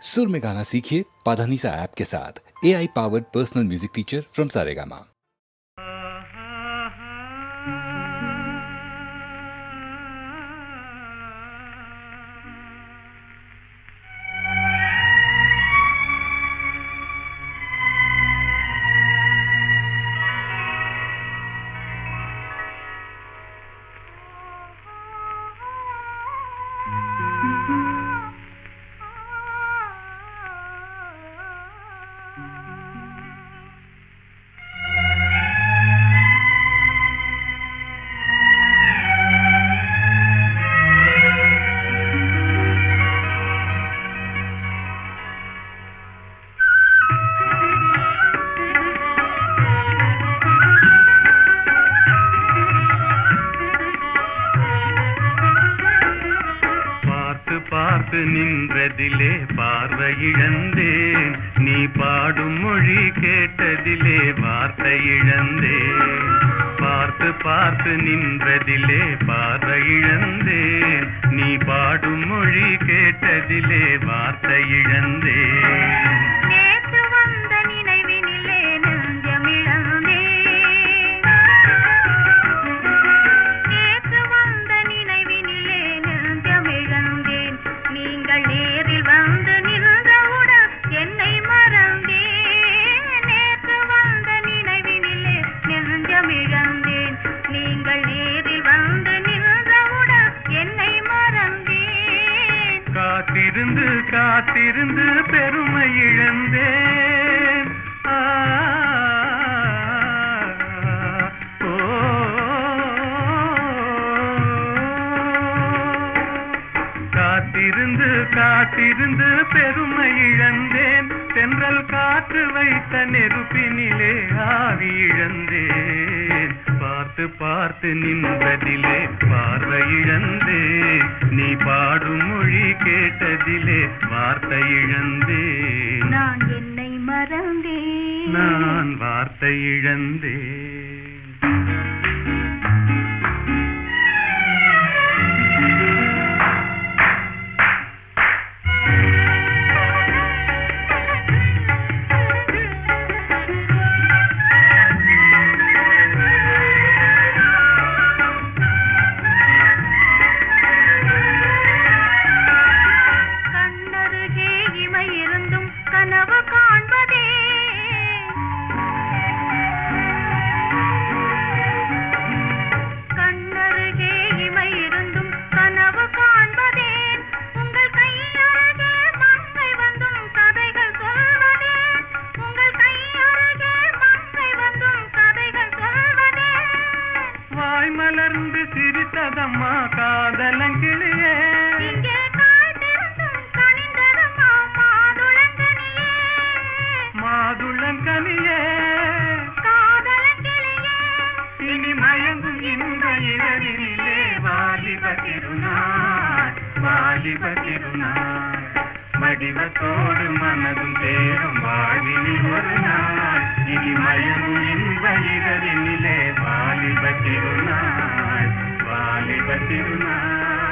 सुर में गाना सीखिए पाधानीसा ऐप के साथ। AI powered personal music teacher from Saregama. பார்த்து நின்றதிலே பார்வை இழந்தேன், நீ பாடும் மொழி கேட்டதிலே வார்த்தை இழந்தேன். பார்த்து பார்த்து நின்றதிலே பார்வை இழந்தேன், நீ பாடும் மொழி கேட்டதிலே வார்த்தை இழந்தேன். காத்திருந்து காத்திருந்து பெருமை இழந்தேன். காத்திருந்து காத்திருந்து பெருமை இழந்தேன், தென்றல் காற்று வைத்த நெருப்பினிலே ஆவி இழந்தேன். பார்த்து பார்த்து நின்றதிலே பார்வை இழந்தேன், நீ பாடும் மொழி கேட்டதிலே வார்த்தை இழந்தேன். நான் என்னை மறந்தேன், நான் வார்த்தை இழந்தேன். மலர்ந்து சிரித்ததம்மா காதலங்கிளியே, இங்கே காய்ந்திருந்தும் கனிந்ததம்மா மாதுளங்கனியே. மாதுளங்கனியே காதலங்கிளியே, இனி மயங்கும் இந்த இரவினிலே வாலிப திருநாள், வாலிப திருநாள். வடிவத்தோடு மனதும் தேரும் வாழ்வினில் ஒரு நாள், இனி மயங்கும் இந்த இரவினிலே வாலிப திருநாள், வாலிப திருநாள்.